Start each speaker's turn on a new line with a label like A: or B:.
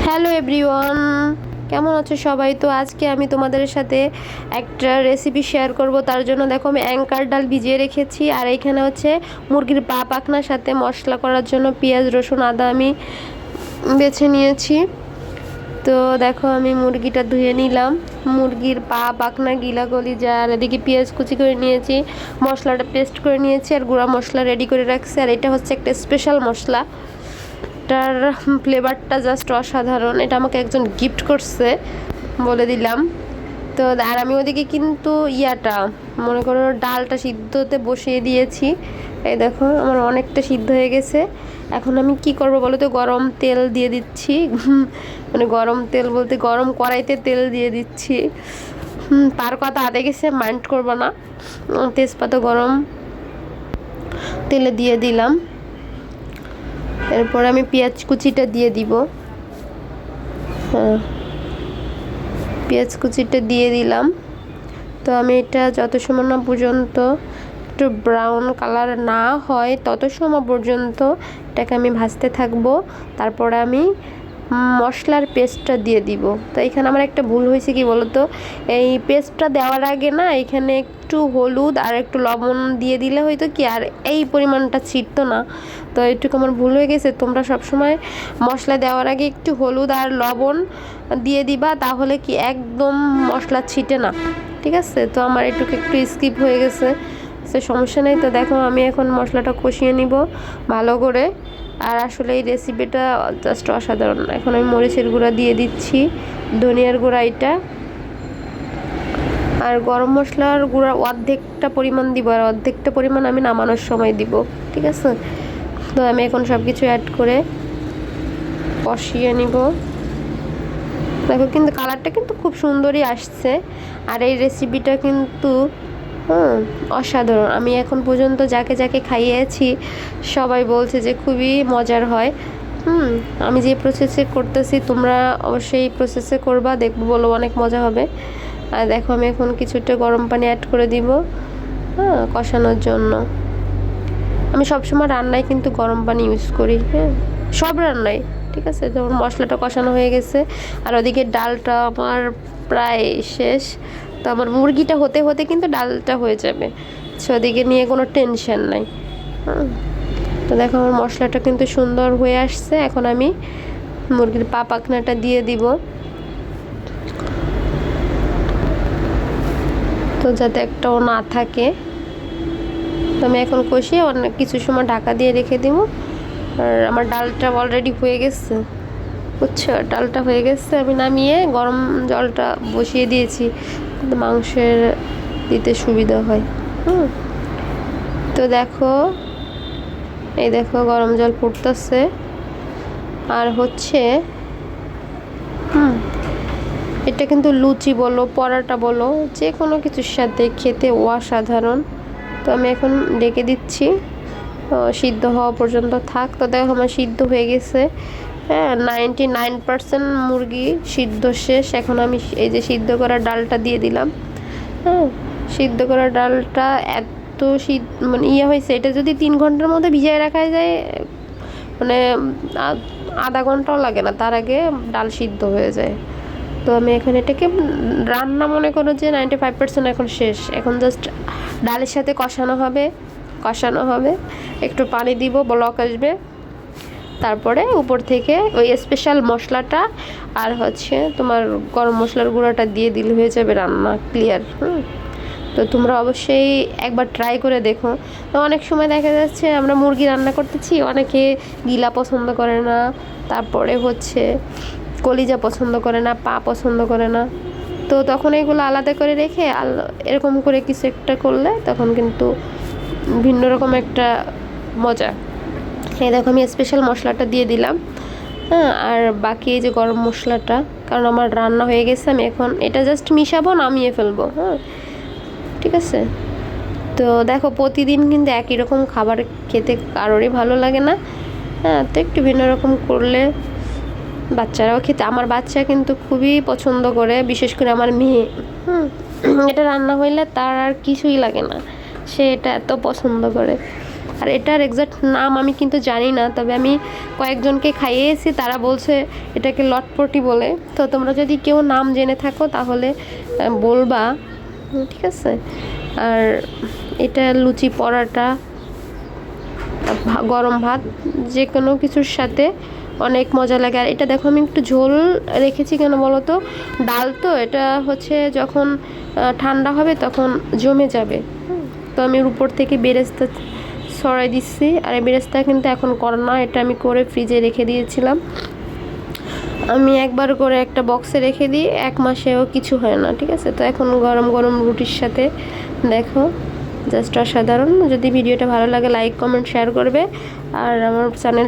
A: Hello everyone, কেমন আছো সবাই? তো আজকে আমি তোমাদের সাথে একটা রেসিপি শেয়ার করব। তার জন্য দেখো আমি অ্যাঙ্কার ডাল ভিজিয়ে রেখেছি, আর এইখানে হচ্ছে মুরগির পা পাখনার সাথে মশলা করার জন্য পেঁয়াজ রসুন আদা আমি বেছে নিয়েছি। তো দেখো আমি মুরগিটা ধুয়ে নিলাম, মুরগির পা পাখনা গিলা কলিজা, আর এদিকে পেঁয়াজ কুচি করে নিয়েছি, মশলাটা পেস্ট করে নিয়েছি, আর গুঁড়া মশলা রেডি করে রাখছি। আর এটা হচ্ছে একটা স্পেশাল মশলা, এটার ফ্লেভারটা জাস্ট অসাধারণ। এটা আমাকে একজন গিফট করছে, বলে দিলাম। তো আর আমি ওদিকে কিন্তু মনে করো ডালটা সিদ্ধতে বসিয়ে দিয়েছি। এই দেখো আমার অনেকটা সিদ্ধ হয়ে গেছে। এখন আমি কি করব বলো তো, গরম তেল দিয়ে দিচ্ছি। মানে গরম তেল বলতে গরম কড়াইতে তেল দিয়ে দিচ্ছি। তার কথা আদে গেছে, মাইন্ড করবো না। তেজপাতা গরম তেলে দিয়ে দিলাম। এরপর আমি পেঁয়াজ কুচিটা দিয়ে দিব। পেঁয়াজ কুচিটা দিয়ে দিলাম। তো আমি এটা যত সময় না পর্যন্ত একটু ব্রাউন কালার না হয় তত সময় পর্যন্ত এটাকে আমি ভাজতে থাকবো। তারপরে আমি মশলার পেস্টটা দিয়ে দিব। তো এখানে আমার একটা ভুল হয়েছে, কি বলতো, এই পেস্টটা দেওয়ার আগে না এখানে একটু হলুদ আর একটু লবণ দিয়ে দিলে হয়তো কি আর এই পরিমাণটা ছিটতো না। তো একটু আমার ভুল হয়ে গেছে। তোমরা সবসময় মশলা দেওয়ার আগে একটু হলুদ আর লবণ দিয়ে দিবা, তাহলে কি একদম মশলা ছিটে না, ঠিক আছে? তো আমার একটু স্কিপ হয়ে গেছে, সে সমস্যা নেই। তো দেখো আমি এখন মশলাটা কষিয়ে নিব ভালো করে। আর আসলে এই রেসিপিটা জাস্ট অসাধারণ। এখন আমি মরিচের গুঁড়া দিয়ে দিচ্ছি, ধনিয়ার গুঁড়া এটা, আর গরম মশলার গুঁড়া অর্ধেকটা পরিমাণ দিব, আর অর্ধেকটা পরিমাণ আমি নামানোর সময় দিব, ঠিক আছে? তো আমি এখন সব কিছু অ্যাড করে কষিয়ে নিব। দেখো কিন্তু কালারটা কিন্তু খুব সুন্দরই আসছে। আর এই রেসিপিটা কিন্তু অসাধারণ। আমি এখন পর্যন্ত যাকে যাকে খাইয়েছি সবাই বলছে যে খুবই মজার হয়। আমি যে প্রসেসে করতেছি তোমরা অবশ্যই এই প্রসেসে করবা, দেখবো বলো অনেক মজা হবে। আর দেখো আমি এখন কিছুটা গরম পানি অ্যাড করে দিব কষানোর জন্য। আমি সবসময় রান্নায় কিন্তু গরম পানি ইউজ করি, সব রান্নায়, ঠিক আছে? যখন মশলাটা কষানো হয়ে গেছে আর ওদিকে ডালটা আমার প্রায় শেষ, তো আমার মুরগিটা হতে হতে কিন্তু ডালটা হয়ে যাবে, সেদিকে নিয়ে কোনো টেনশন নাই। তো দেখো আমার মশলাটা কিন্তু সুন্দর হয়ে আসছে। এখন আমি মুরগির পা পাখনাটা দিয়ে দিব, তো যাতে একটাও না থাকে। তো আমি এখন কষিয়ে অনেক কিছু সময় ঢাকা দিয়ে রেখে দিব। আর আমার ডালটা অলরেডি হয়ে গেছে, বুঝছো? ডালটা হয়ে গেছে, আমি নামিয়ে গরম জলটা বসিয়ে দিয়েছি, মাংসের দিতে সুবিধা হয়। তো দেখো এই দেখো গরম জল ফুটতেছে। আর হচ্ছে এটা কিন্তু লুচি বলো পরোটা বলো যে কোনো কিছুর সাথে খেতে অসাধারণ। তো আমি এখন ডেকে দিচ্ছি, সিদ্ধ হওয়া পর্যন্ত থাক। তো দেখো আমার সিদ্ধ হয়ে গেছে, 99% মুরগি সিদ্ধ শেষ। এখন আমি এই যে সিদ্ধ করা ডালটা দিয়ে দিলাম। সিদ্ধ করা ডালটা এত মানে হয়েছে, এটা যদি 3 ঘন্টার মধ্যে ভিজিয়ে রাখা যায়, মানে আধা ঘন্টাও লাগে না, তার আগে ডাল সিদ্ধ হয়ে যায়। তো আমি এখন এটাকে রান্না মনে করো যে 95% এখন শেষ। এখন জাস্ট ডালের সাথে কষানো হবে, একটু পানি দিব, ব্লক আসবে, তারপরে উপর থেকে ওই স্পেশাল মশলাটা আর হচ্ছে তোমার গরম মশলার গুঁড়াটা দিয়ে দিলে হয়ে যাবে রান্না ক্লিয়ার। তো তোমরা অবশ্যই একবার ট্রাই করে দেখো। তো অনেক সময় দেখা যাচ্ছে আমরা মুরগি রান্না করতেছি, অনেকে গিলা পছন্দ করে না, তারপরে হচ্ছে কলিজা পছন্দ করে না, পা পছন্দ করে না। তো তখন এগুলো আলাদা করে রেখে এরকম করে কিছু একটা করলে তখন কিন্তু ভিন্ন রকম একটা মজা। এই দেখো আমি স্পেশাল মশলাটা দিয়ে দিলাম, আর বাকি এই যে গরম মশলাটা, কারণ আমার রান্না হয়ে গেছে, আমি এখন এটা জাস্ট মিশাবো, নামিয়ে ফেলবো। ঠিক আছে? তো দেখো প্রতিদিন কিন্তু একই রকম খাবার খেতে কারোরই ভালো লাগে না, তো একটু ভিন্ন রকম করলে বাচ্চারাও খেতে, আমার বাচ্চা কিন্তু খুবই পছন্দ করে, বিশেষ করে আমার মেয়ে। এটা রান্না হইলে তার আর কিছুই লাগে না, সে এটা এত পছন্দ করে। আর এটার এক্সাক্ট নাম আমি কিন্তু জানি না, তবে আমি কয়েকজনকে খাইয়েছি, তারা বলছে এটাকে লটপটি বলে। তো তোমরা যদি কেউ নাম জেনে থাকো তাহলে বলবা, ঠিক আছে। আর এটা লুচি, পরাটা, গরম ভাত, যে কোনো কিছুর সাথে অনেক মজা লাগে। আর এটা দেখো আমি একটু ঝোল রেখেছি কেন বলো তো, ডাল তো এটা হচ্ছে যখন ঠান্ডা হবে তখন জমে যাবে। তো আমি উপর থেকে বেরেস্তা ছড়াই দিচ্ছি। আর এই বেরেস্তা কিন্তু এখন করা না, এটা আমি করে ফ্রিজে রেখে দিয়েছিলাম। আমি একবার করে একটা বক্সে রেখে দিই, 1 মাসেও কিছু হয় না, ঠিক আছে। তো এখন গরম গরম রুটির সাথে দেখো, জাস্ট অসাধারণ। যদি ভিডিওটা ভালো লাগে লাইক কমেন্ট শেয়ার করবে, আর আমার চ্যানেল